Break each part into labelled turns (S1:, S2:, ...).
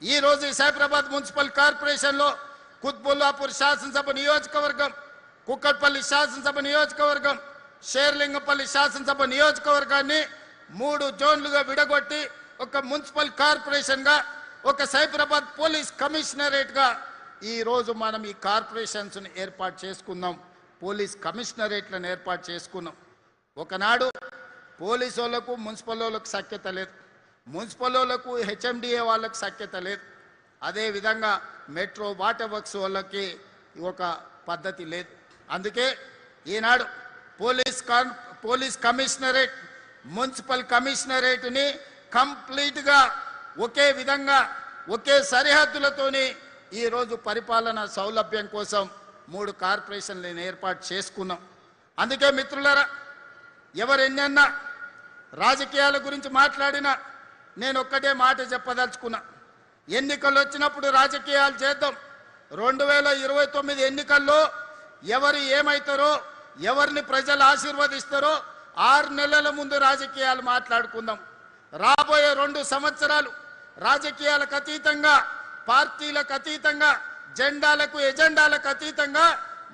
S1: ఈ రోజు సైబరాబాద్ మున్సిపల్ కార్పొరేషన్లో కుత్బుల్లాపూర్ శాసనసభ నియోజకవర్గం, కుక్కట్పల్లి శాసనసభ నియోజకవర్గం, షేర్లింగపల్లి శాసనసభ నియోజకవర్గాన్ని 3 జోన్లుగా విడగొట్టి ఒక మున్సిపల్ కార్పొరేషన్గా, ఒక సైబరాబాద్ పోలీస్ కమిషనరేట్గా ఈ రోజు మనం ఈ కార్పొరేషన్స్ని ఏర్పాటు చేసుకుందాం. పోలీస్ కమిషనరేట్లను ఏర్పాటు చేసుకున్నాం. ఒకనాడు పోలీసు వాళ్ళకు మున్సిపల్ వాళ్ళకు సఖ్యత లేదు, మున్సిపల్ వాళ్ళకు హెచ్ఎండిఏ వాళ్ళకు సఖ్యత లేదు, అదేవిధంగా మెట్రో వాటర్ వర్క్స్ వాళ్ళకి ఒక పద్ధతి లేదు. అందుకే ఈనాడు పోలీస్ కమిషనరేట్, మున్సిపల్ కమిషనరేట్ని కంప్లీట్గా ఒకే విధంగా ఒకే సరిహద్దులతోని ఈరోజు పరిపాలన సౌలభ్యం కోసం 3 కార్పొరేషన్లను ఏర్పాటు చేసుకున్నాం. అందుకే మిత్రులారా, ఎవరెన్నన్నా రాజకీయాల గురించి మాట్లాడినా నేను ఒక్కటే మాట చెప్పదలుచుకున్నా. ఎన్నికలు వచ్చినప్పుడు రాజకీయాలు చేద్దాం. 2029 ఎన్నికల్లో ఎవరు ఏమవుతారో, ఎవరిని ప్రజలు ఆశీర్వదిస్తారో 6 నెలల ముందు రాజకీయాలు మాట్లాడుకుందాం. రాబోయే 2 సంవత్సరాలు రాజకీయాలకు అతీతంగా, పార్టీలకు అతీతంగా, జెండాలకు ఎజెండాలకు అతీతంగా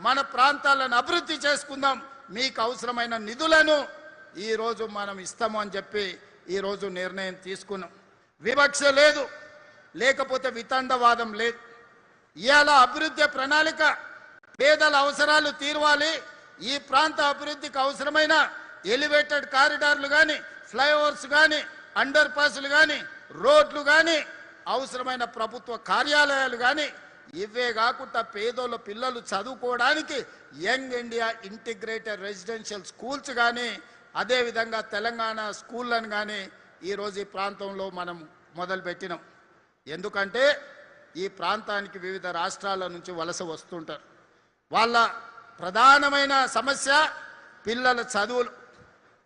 S1: మన ప్రాంతాలను అభివృద్ధి చేసుకుందాం. మీకు అవసరమైన నిధులను ఈరోజు మనం ఇస్తాము అని చెప్పి ఈరోజు నిర్ణయం తీసుకున్నాం. వివక్ష లేదు, లేకపోతే వితండవాదం లేదు. ఇవాళ అభివృద్ధి ప్రణాళిక, పేదల అవసరాలు తీర్వాలి. ఈ ప్రాంత అభివృద్ధికి అవసరమైన ఎలివేటెడ్ కారిడార్లు కానీ, ఫ్లైఓవర్స్ కానీ, అండర్ పాస్లు కానీ, రోడ్లు కానీ, అవసరమైన ప్రభుత్వ కార్యాలయాలు కానీ, ఇవే కాకుండా పేదోళ్ళ పిల్లలు చదువుకోవడానికి young India integrated residential schools కానీ, అదేవిధంగా తెలంగాణ స్కూళ్ళను కానీ ఈరోజు ఈ ప్రాంతంలో మనం మొదలుపెట్టినాం. ఎందుకంటే ఈ ప్రాంతానికి వివిధ రాష్ట్రాల నుంచి వలస వస్తుంటారు. వాళ్ళ ప్రధానమైన సమస్య పిల్లల చదువులు,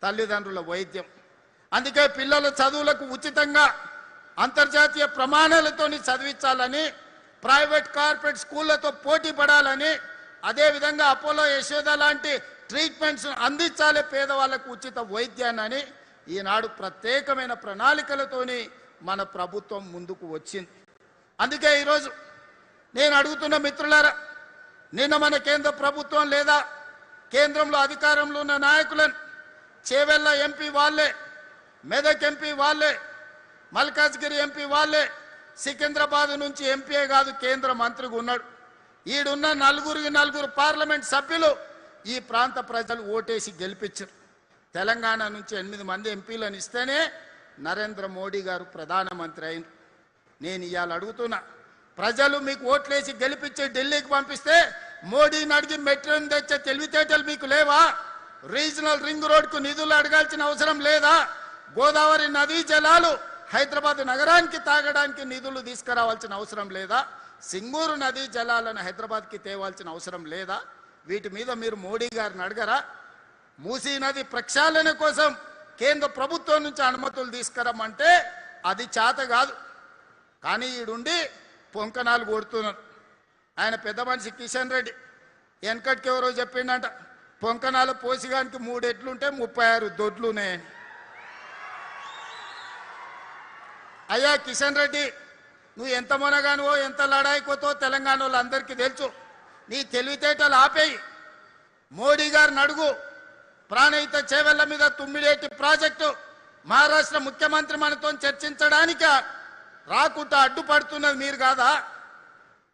S1: తల్లిదండ్రుల వైద్యం. అందుకే పిల్లల చదువులకు ఉచితంగా అంతర్జాతీయ ప్రమాణాలతోని చదివించాలని, ప్రైవేట్ కార్పొరేట్ స్కూళ్ళతో పోటీ పడాలని, అదేవిధంగా అపోలో యశోద లాంటి ట్రీట్మెంట్స్ అందించాలి పేదవాళ్ళకు ఉచిత వైద్యాన్ని ఈనాడు ప్రత్యేకమైన ప్రణాళికలతోని మన ప్రభుత్వం ముందుకు వచ్చింది. అందుకే ఈరోజు నేను అడుగుతున్న మిత్రులారా, నిన్న మన కేంద్ర ప్రభుత్వం లేదా కేంద్రంలో అధికారంలో ఉన్న నాయకులను, చేవెళ్ళ ఎంపీ వాళ్ళే, మెదక్ ఎంపీ వాళ్ళే, మల్కాజ్గిరి ఎంపీ వాళ్ళే, సికింద్రాబాద్ నుంచి ఎంపీఏ కాదు కేంద్ర మంత్రిగా ఉన్నాడు. ఈడున్న 4 పార్లమెంట్ సభ్యులు ఈ ప్రాంత ప్రజలు ఓటేసి గెలిపించారు. తెలంగాణ నుంచి 8 మంది ఎంపీలను ఇస్తేనే నరేంద్ర మోడీ గారు ప్రధానమంత్రి అయింది. నేను ఇవాళ అడుగుతున్నా, ప్రజలు మీకు ఓట్లేసి గెలిపించి ఢిల్లీకి పంపిస్తే మోడీని అడిగి మెట్రోని తెచ్చే తెలివితేటలు మీకు లేవా? రీజనల్ రింగ్ రోడ్కు నిధులు అడగాల్సిన అవసరం లేదా? గోదావరి నదీ జలాలు హైదరాబాద్ నగరానికి తాగడానికి నిధులు తీసుకురావాల్సిన అవసరం లేదా? సింగూరు నదీ జలాలను హైదరాబాద్కి తేవాల్సిన అవసరం లేదా? వీటి మీద మీరు మోడీ గారిని అడగరా? మూసీ నది ప్రక్షాళన కోసం కేంద్ర ప్రభుత్వం నుంచి అనుమతులు తీసుకురమ్మంటే అది చేత కాదు. కానీ ఈడుండి పొంకనాలు కొడుతున్నారు. ఆయన పెద్ద మనిషి కిషన్ రెడ్డి వెనకటికి ఎవరో చెప్పిండంట, పొంకనాలు పోసిగానికి 3 ఎడ్లుంటే 36 దొడ్లునే. అయ్యా కిషన్ రెడ్డి, నువ్వు ఎంత మొనగానువో ఎంత లడాయికోతో తెలంగాణ వాళ్ళందరికీ తెలుసు. నీ తెలివితేటలు ఆపేయి. మోడీ గారిని అడుగు. ప్రాణహిత చేవెళ్ల మీద తుమ్మిడేటి ప్రాజెక్టు మహారాష్ట్ర ముఖ్యమంత్రి మనతో చర్చించడానికి రాకుండా అడ్డుపడుతున్నది మీరు కాదా?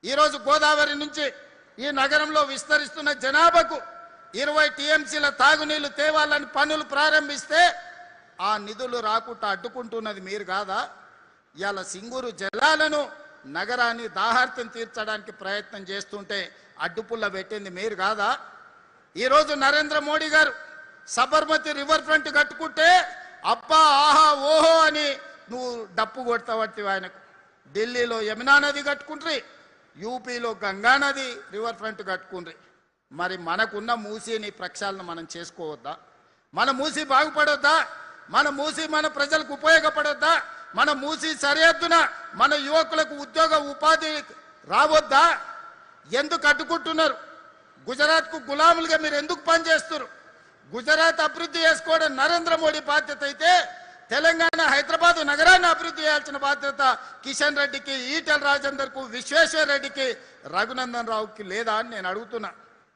S1: ఈరోజు గోదావరి నుంచి ఈ నగరంలో విస్తరిస్తున్న జనాభాకు 20 టీఎంసీల తాగునీళ్లు తేవాలని పనులు ప్రారంభిస్తే ఆ నిధులు రాకుండా అడ్డుకుంటున్నది మీరు కాదా? ఇవాళ సింగూరు జలాలను నగరాన్ని దాహార్తం తీర్చడానికి ప్రయత్నం చేస్తుంటే అడ్డుపుల్ల పెట్టింది మీరు కాదా? ఈరోజు నరేంద్ర మోడీ గారు సబర్మతి రివర్ ఫ్రంట్ కట్టుకుంటే అబ్బా ఆహా ఓహో అని నువ్వు డప్పు కొడతావట్టి ఆయనకు. ఢిల్లీలో యమునా నది కట్టుకుంట్రి, యూపీలో గంగా నది రివర్ ఫ్రంట్ కట్టుకుండ్రి. మరి మనకున్న మూసీని ప్రక్షాళన మనం చేసుకోవద్దా? మన మూసీ బాగుపడొద్దా? మన మూసీ మన ప్రజలకు ఉపయోగపడొద్దా? మన మూసీ సరిహద్దున మన యువకులకు ఉద్యోగ ఉపాధి రావద్దా? ఎందుకు అడ్డుకుంటున్నారు? గుజరాత్కు గులాములుగా మీరు ఎందుకు పనిచేస్తున్నారు? గుజరాత్ అభివృద్ధి చేసుకోవడం నరేంద్ర మోడీ బాధ్యత అయితే తెలంగాణ హైదరాబాద్ నగరాన్ని అభివృద్ధి చేయాల్సిన బాధ్యత కిషన్ రెడ్డికి, ఈటెల రాజేందర్కు, విశ్వేశ్వర్ రెడ్డికి, రఘునందన్ రావుకి లేదా అని నేను అడుగుతున్నా.